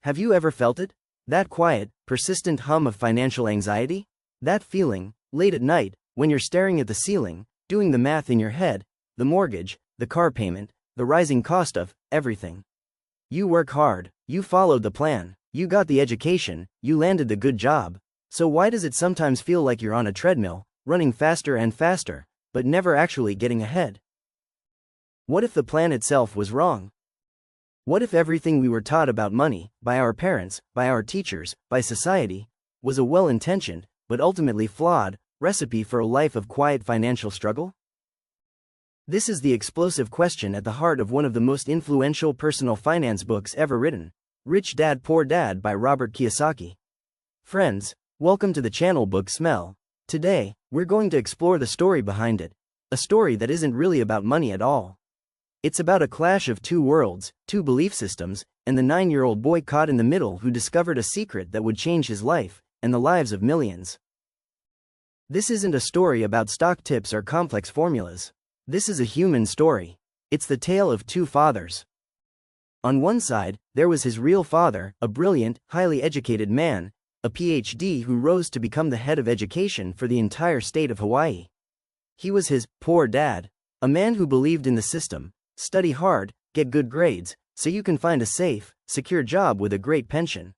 Have you ever felt it? That quiet, persistent hum of financial anxiety? That feeling, late at night, when you're staring at the ceiling, doing the math in your head, the mortgage, the car payment, the rising cost of everything. You work hard, you followed the plan, you got the education, you landed the good job. So why does it sometimes feel like you're on a treadmill, running faster and faster, but never actually getting ahead? What if the plan itself was wrong? What if everything we were taught about money, by our parents, by our teachers, by society, was a well-intentioned, but ultimately flawed, recipe for a life of quiet financial struggle? This is the explosive question at the heart of one of the most influential personal finance books ever written, Rich Dad Poor Dad by Robert Kiyosaki. Friends, welcome to the channel Book Smell. Today, we're going to explore the story behind it, a story that isn't really about money at all. It's about a clash of two worlds, two belief systems, and the 9-year-old boy caught in the middle who discovered a secret that would change his life, and the lives of millions. This isn't a story about stock tips or complex formulas. This is a human story. It's the tale of two fathers. On one side, there was his real father, a brilliant, highly educated man, a PhD who rose to become the head of education for the entire state of Hawaii. He was his poor dad, a man who believed in the system. Study hard, get good grades, so you can find a safe, secure job with a great pension.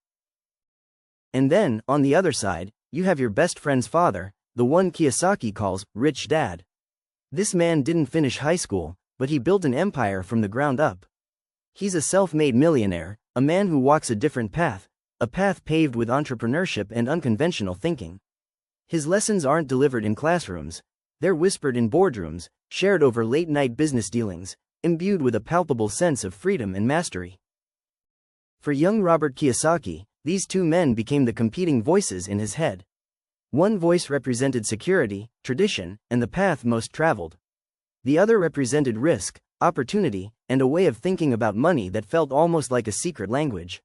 And then, on the other side, you have your best friend's father, the one Kiyosaki calls Rich Dad. This man didn't finish high school, but he built an empire from the ground up. He's a self-made millionaire, a man who walks a different path, a path paved with entrepreneurship and unconventional thinking. His lessons aren't delivered in classrooms, they're whispered in boardrooms, shared over late-night business dealings, imbued with a palpable sense of freedom and mastery. For young Robert Kiyosaki, these two men became the competing voices in his head. One voice represented security, tradition, and the path most traveled. The other represented risk, opportunity, and a way of thinking about money that felt almost like a secret language.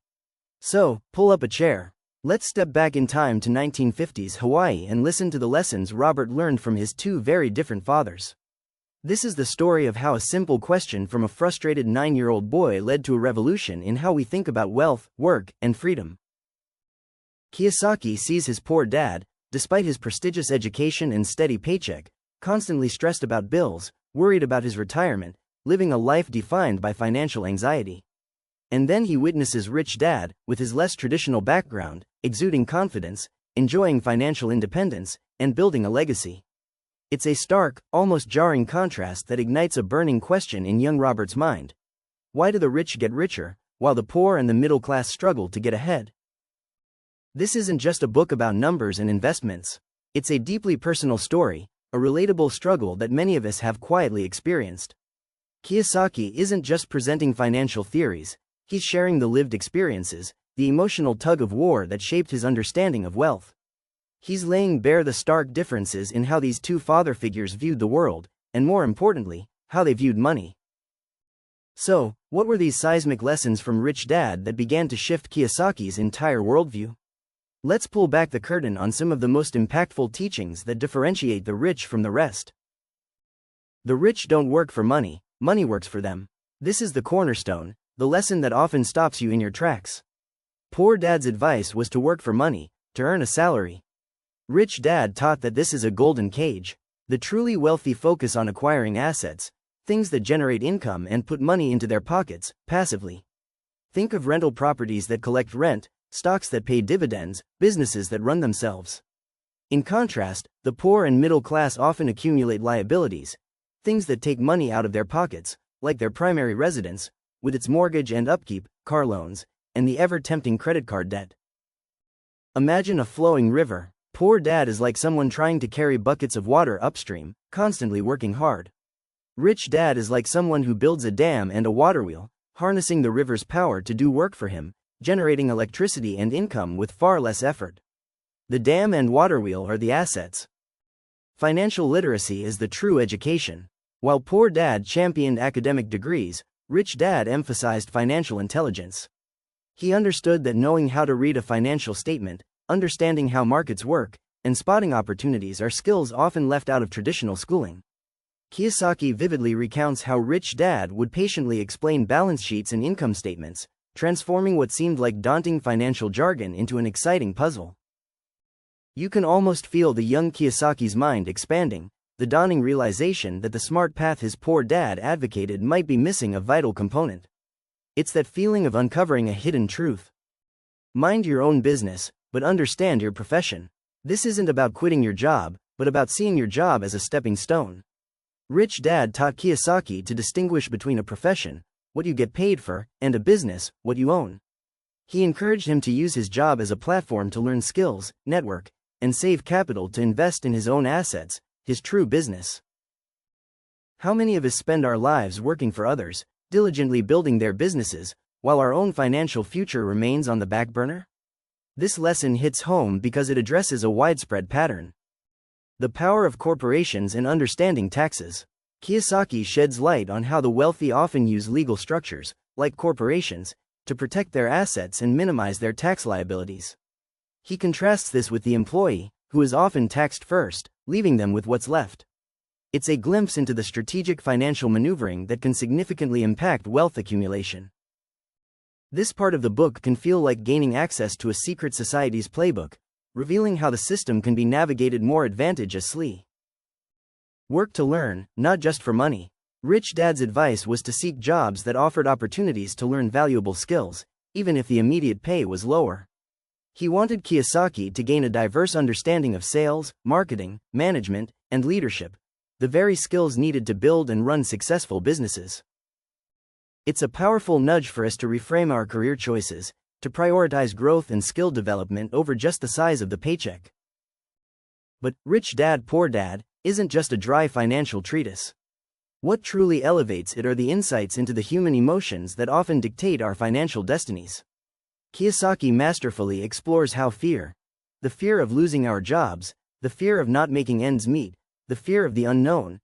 So, pull up a chair. Let's step back in time to 1950s Hawaii and listen to the lessons Robert learned from his two very different fathers. This is the story of how a simple question from a frustrated 9-year-old boy led to a revolution in how we think about wealth, work, and freedom. Kiyosaki sees his poor dad, despite his prestigious education and steady paycheck, constantly stressed about bills, worried about his retirement, living a life defined by financial anxiety. And then he witnesses Rich Dad, with his less traditional background, exuding confidence, enjoying financial independence, and building a legacy. It's a stark, almost jarring contrast that ignites a burning question in young Robert's mind. Why do the rich get richer, while the poor and the middle class struggle to get ahead? This isn't just a book about numbers and investments. It's a deeply personal story, a relatable struggle that many of us have quietly experienced. Kiyosaki isn't just presenting financial theories, he's sharing the lived experiences, the emotional tug-of-war that shaped his understanding of wealth. He's laying bare the stark differences in how these two father figures viewed the world, and more importantly, how they viewed money. So, what were these seismic lessons from Rich Dad that began to shift Kiyosaki's entire worldview? Let's pull back the curtain on some of the most impactful teachings that differentiate the rich from the rest. The rich don't work for money, money works for them. This is the cornerstone, the lesson that often stops you in your tracks. Poor Dad's advice was to work for money, to earn a salary. Rich Dad taught that this is a golden cage. The truly wealthy focus on acquiring assets, things that generate income and put money into their pockets, passively. Think of rental properties that collect rent, stocks that pay dividends, businesses that run themselves. In contrast, the poor and middle class often accumulate liabilities, things that take money out of their pockets, like their primary residence, with its mortgage and upkeep, car loans, and the ever-tempting credit card debt. Imagine a flowing river. Poor Dad is like someone trying to carry buckets of water upstream, constantly working hard. Rich Dad is like someone who builds a dam and a water wheel, harnessing the river's power to do work for him, generating electricity and income with far less effort. The dam and water wheel are the assets. Financial literacy is the true education. While Poor Dad championed academic degrees, Rich Dad emphasized financial intelligence. He understood that knowing how to read a financial statement, understanding how markets work, and spotting opportunities are skills often left out of traditional schooling. Kiyosaki vividly recounts how Rich Dad would patiently explain balance sheets and income statements, transforming what seemed like daunting financial jargon into an exciting puzzle. You can almost feel the young Kiyosaki's mind expanding, the dawning realization that the smart path his poor dad advocated might be missing a vital component. It's that feeling of uncovering a hidden truth. Mind your own business, but understand your profession. This isn't about quitting your job, but about seeing your job as a stepping stone. Rich Dad taught Kiyosaki to distinguish between a profession, what you get paid for, and a business, what you own. He encouraged him to use his job as a platform to learn skills, network, and save capital to invest in his own assets, his true business. How many of us spend our lives working for others, diligently building their businesses, while our own financial future remains on the back burner? This lesson hits home because it addresses a widespread pattern. The power of corporations in understanding taxes. Kiyosaki sheds light on how the wealthy often use legal structures, like corporations, to protect their assets and minimize their tax liabilities. He contrasts this with the employee, who is often taxed first, leaving them with what's left. It's a glimpse into the strategic financial maneuvering that can significantly impact wealth accumulation. This part of the book can feel like gaining access to a secret society's playbook, revealing how the system can be navigated more advantageously. Work to learn, not just for money. Rich Dad's advice was to seek jobs that offered opportunities to learn valuable skills, even if the immediate pay was lower. He wanted Kiyosaki to gain a diverse understanding of sales, marketing, management, and leadership, the very skills needed to build and run successful businesses. It's a powerful nudge for us to reframe our career choices, to prioritize growth and skill development over just the size of the paycheck. But Rich Dad Poor Dad isn't just a dry financial treatise. What truly elevates it are the insights into the human emotions that often dictate our financial destinies. Kiyosaki masterfully explores how fear, the fear of losing our jobs, the fear of not making ends meet, the fear of the unknown,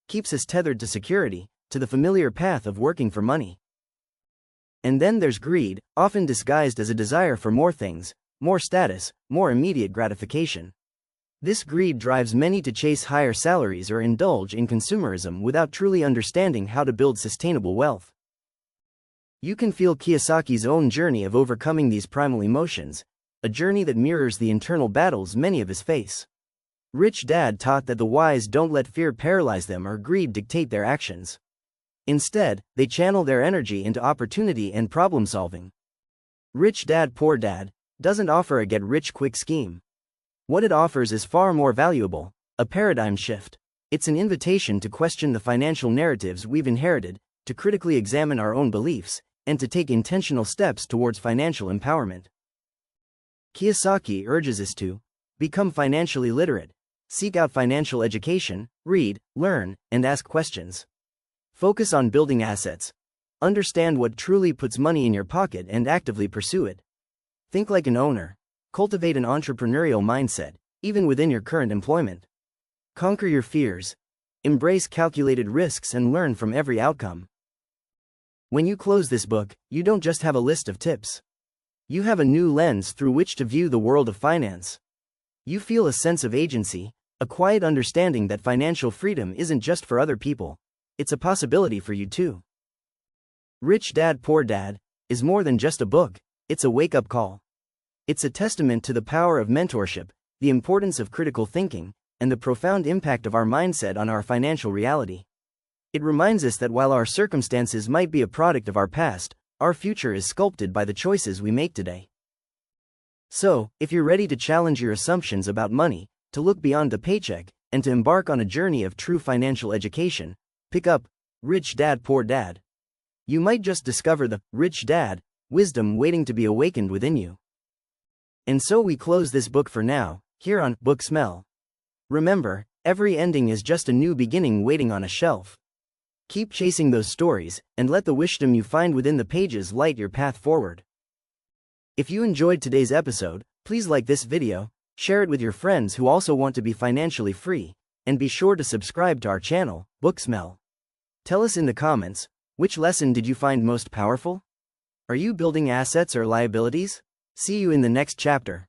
keeps us tethered to security, to the familiar path of working for money. And then there's greed, often disguised as a desire for more things, more status, more immediate gratification. This greed drives many to chase higher salaries or indulge in consumerism without truly understanding how to build sustainable wealth. You can feel Kiyosaki's own journey of overcoming these primal emotions, a journey that mirrors the internal battles many of us face. Rich Dad taught that the wise don't let fear paralyze them or greed dictate their actions. Instead, they channel their energy into opportunity and problem solving. Rich Dad Poor Dad doesn't offer a get-rich-quick scheme. What it offers is far more valuable, a paradigm shift. It's an invitation to question the financial narratives we've inherited, to critically examine our own beliefs, and to take intentional steps towards financial empowerment. Kiyosaki urges us to become financially literate, seek out financial education, read, learn, and ask questions. Focus on building assets. Understand what truly puts money in your pocket and actively pursue it. Think like an owner. Cultivate an entrepreneurial mindset, even within your current employment. Conquer your fears. Embrace calculated risks and learn from every outcome. When you close this book, you don't just have a list of tips. You have a new lens through which to view the world of finance. You feel a sense of agency, a quiet understanding that financial freedom isn't just for other people. It's a possibility for you too. Rich Dad Poor Dad is more than just a book, it's a wake-up call. It's a testament to the power of mentorship, the importance of critical thinking, and the profound impact of our mindset on our financial reality. It reminds us that while our circumstances might be a product of our past, our future is sculpted by the choices we make today. So, if you're ready to challenge your assumptions about money, to look beyond the paycheck, and to embark on a journey of true financial education, pick up Rich Dad Poor Dad. You might just discover the Rich Dad wisdom waiting to be awakened within you. And so we close this book for now, here on Book Smell. Remember, every ending is just a new beginning waiting on a shelf. Keep chasing those stories, and let the wisdom you find within the pages light your path forward. If you enjoyed today's episode, please like this video, share it with your friends who also want to be financially free, and be sure to subscribe to our channel, Book Smell. Tell us in the comments, which lesson did you find most powerful? Are you building assets or liabilities? See you in the next chapter.